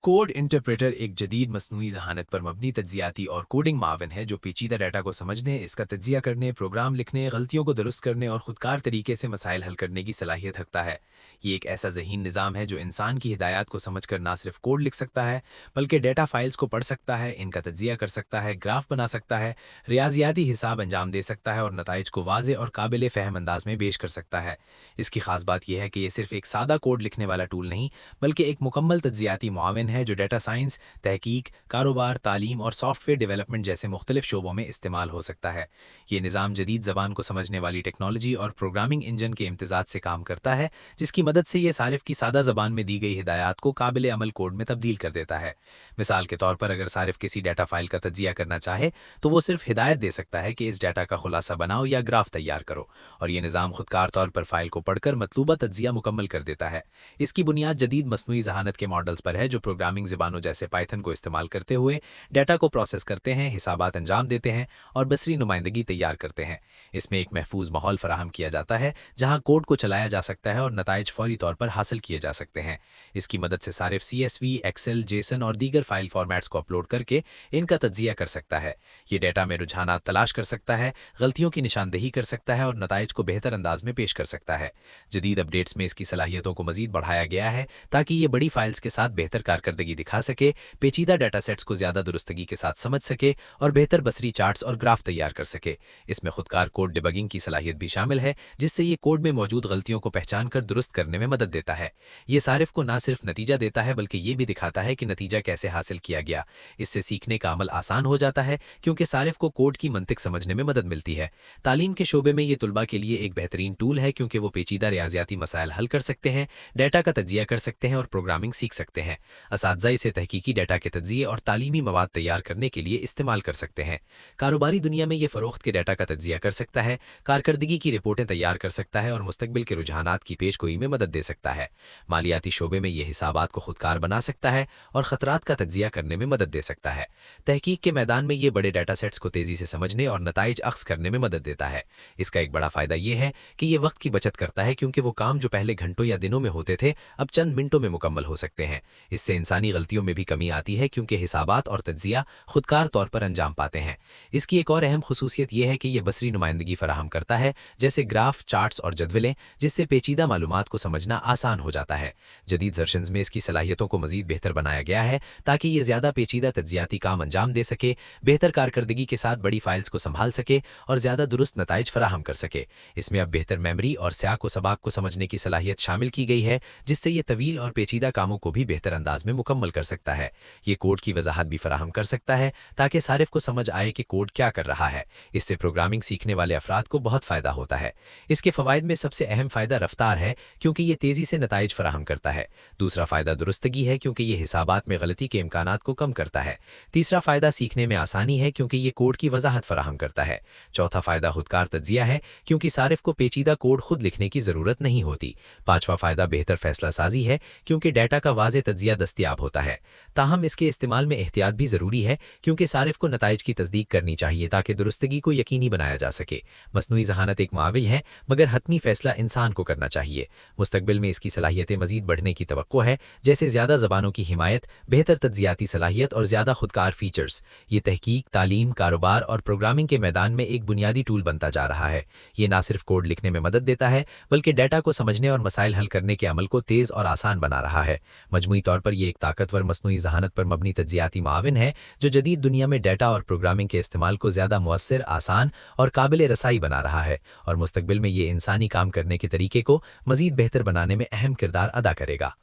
Code interpreter एक जदीद मसनूई ज़हानत पर मबनी तज्जियाती और कोडिंग मावन है जो पेचीदा डाटा को समझने, इसका तज्जिया करने, प्रोग्राम लिखने, गलतियों को दुरुस्त करने और ख़ुदकार तरीके से मसाइल हल करने की सलाहियत रखता है। ये एक ऐसा ज़हीन निज़ाम है जो इंसान की हिदायत को समझकर ना सिर्फ कोड लिख सकता है बल्कि डेटा फाइल्स को पढ़ सकता है, इनका तज्जिया कर सकता है, ग्राफ बना सकता है, रियाजियाती हिसाब अंजाम दे सकता है और नताइज को वाज़े और काबिल फ़हम अंदाज में पेश कर सकता है। इसकी ख़ास बात यह है कि ये सिर्फ एक सादा कोड लिखने वाला टूल नहीं बल्कि एक मुकम्मल तज्जियाती मुआविन है जो डेटा साइंस, तहकीक, कारोबार, तालीम और सॉफ्टवेयर डेवलपमेंट जैसे मुख्तलिफ शोबों में इस्तेमाल हो सकता है। ये निज़ाम जदीद ज़बान को समझने वाली टेक्नोलॉजी और प्रोग्रामिंग इंजन के इम्तजाज से काम करता है, जिसकी मदद से ये सारिफ की सादा ज़बान में दी गई हिदायत को काबिल अमल कोड में तब्दील कर देता है। मिसाल के तौर पर अगर सारिफ किसी डाटा फाइल का तज्जिया करना चाहे तो वो सिर्फ हिदायत दे सकता है कि इस डाटा का खुलासा बनाओ या ग्राफ तैयार करो, और ये निज़ाम खुदकार तौर पर फाइल को पढ़कर मतलूबा तज्जिया मुकम्मल कर देता है। इसकी बुनियाद जदीद मसनूई ज़हानत के मॉडल्स पर है जो प्रोग्रामिंग ज़बानों जैसे पाइथन को इस्तेमाल करते हुए डाटा को प्रोसेस करते हैं, हिसाबात अंजाम देते हैं और बसरी नुमाइंदगी तैयार करते हैं। इसमें एक महफूज माहौल फराहम किया जाता है जहां कोड को चलाया जा सकता है और नताइज फौरी तौर पर हासिल किए जा सकते हैं। इसकी मदद से सारिफ CSV, एक्सेल, जेसन और दीगर फाइल फॉर्मेट्स को अपलोड करके इनका तज्जिया कर सकता है। ये डाटा में रुझानात तलाश कर सकता है, गलतियों की निशानदेही कर सकता है और नताइज को बेहतर अंदाज में पेश कर सकता है। जदीद अपडेट्स में इसकी सलाहियतों को मजीद बढ़ाया गया है ताकि ये बड़ी फाइल्स के साथ बेहतर कारकर्दगी दिखा सके, पेचीदा डाटा सेट्स को ज़्यादा दुरुस्तगी के साथ समझ सके और बेहतर बसरी चार्ट्स और ग्राफ तैयार कर सके। इसमें खुदकार कोड डिबगिंग की सलाहियत भी शामिल है, जिससे ये कोड में मौजूद गलतियों को पहचान कर दुरुस्त करने में मदद देता है। ये सारिफ को ना सिर्फ नतीजा देता है बल्कि ये भी दिखाता है कि नतीजा कैसे हासिल किया गया। इससे सीखने का अमल आसान हो जाता है क्योंकि सारिफ को कोड की मंतिक समझने में मदद मिलती है। तालीम के शोबे में ये तुलबा के लिए एक बेहतरीन टूल है क्योंकि वो पेचीदा रियाजियाती मसाइल हल कर सकते हैं, डाटा का तज्जिया कर सकते हैं और प्रोग्रामिंग सीख सकते हैं। असातिज़ा इसे तहकीकी डाटा के तज्जिए और तालीमी मवाद तैयार करने के लिए इस्तेमाल कर सकते हैं। कारोबारी दुनिया में ये फ़रोख्त के डाटा का तज्जिया कर सकता है, कारकर्दगी की रिपोर्टें तैयार कर सकता है और मुस्तकबिल के रुझानात की पेशगोई में मदद दे सकता है। मालियाती शोबे में ये हिसाबात को खुदकार बना सकता है और ख़तरात का तज्जिया करने में मदद दे सकता है। तहकीक के मैदान में ये बड़े डाटा सेट्स को तेज़ी से समझने और नताइज अख्ज़ करने में मदद देता है। इसका एक बड़ा फ़ायदा ये है कि ये वक्त की बचत करता है क्योंकि वो काम जो पहले घंटों या दिनों में होते थे अब चंद मिनटों में मुकम्मल हो सकते हैं। इससे इंसानी गलतियों में भी कमी आती है क्योंकि हिसाबात और तज्जिया खुदकार तौर पर अंजाम पाते हैं। इसकी एक और अहम खुसूसियत यह है कि यह बसरी नुमाइंदगी फराहम करता है, जैसे ग्राफ, चार्ट्स और जदवलें, जिससे पेचीदा मालूमात को समझना आसान हो जाता है। जदीद वर्जन्स में इसकी सलाहियतों को मजीद बेहतर बनाया गया है ताकि ये ज़्यादा पेचीदा तज्जियाती काम अंजाम दे सके, बेहतर कारकर्दगी के साथ बड़ी फाइल्स को संभाल सके और ज़्यादा दुरुस्त नताइज फराहम कर सके। इसमें अब बेहतर मेमोरी और स्याक व सबाक को समझने की सलाहियत शामिल की गई है, जिससे ये तवील और पेचीदा कामों को भी बेहतर अंदाज में मुकम्मल कर सकता है। ये कोड की वजाहत भी फराहम कर सकता है ताकि सारिफ को समझ आए कि कोड क्या कर रहा है। इससे प्रोग्रामिंग सीखने वाले अफराद को बहुत फ़ायदा होता है। इसके फ़वाइद में सबसे अहम फ़ायदा रफ्तार है क्योंकि ये तेज़ी से नताइज फराहम करता है। दूसरा फ़ायदा दुरुस्तगी है क्योंकि ये हिसाबात में गलती के इम्कानात को कम करता है। तीसरा फ़ायदा सीखने में आसानी है क्योंकि ये कोड की वजाहत फराहम करता है। चौथा फ़ायदा खुदकार तज्जिया है क्योंकि सारिफ को पेचीदा कोड खुद लिखने की ज़रूरत नहीं होती। पाँचवा फ़ायदा बेहतर फ़ैसला साजी है क्योंकि डाटा का वाज़े तज्जिया दस्तियाब होता है। ताहम इसके इस्तेमाल में एहतियात भी ज़रूरी है क्योंकि सारिफ को नताइज की तस्दीक करनी चाहिए ताकि दुरुस्तगी को यकीनी बनाया जा सके। मसनूई ज़हानत एक माविल है मगर हतमी फ़ैसला इंसान को करना चाहिए। मुस्तकबिल में इसकी सलाहियतें मज़ीद बढ़ने की तवक्को है, जैसे ज़्यादा ज़बानों की हिमायत, बेहतर तज्जियाती सलाहियत और ज़्यादा खुदकार फ़ीचर्स। ये तहकीक, तालीम, कारोबार और प्रोग्रामिंग के मैदान में एक बुनियादी टूल बनता जा रहा है। ये ना सिर्फ कोड लिखने में मदद देता है बल्कि डाटा को समझने और मसाइल हल करने के अमल को तेज़ और आसान बना रहा है। मजमूई तौर पर यह एक ताकतवर मसनूई ज़हानत पर मबनी तज्जियाती माविन है जो जदीद दुनिया में डाटा और प्रोग्रामिंग के इस्तेमाल को ज़्यादा मुअस्सिर, आसान और काबिल रसाई बना रहा है, और मुस्तकबिल में ये इंसानी काम करने के तरीके को मज़ीद बेहतर बनाने में अहम किरदार अदा करेगा।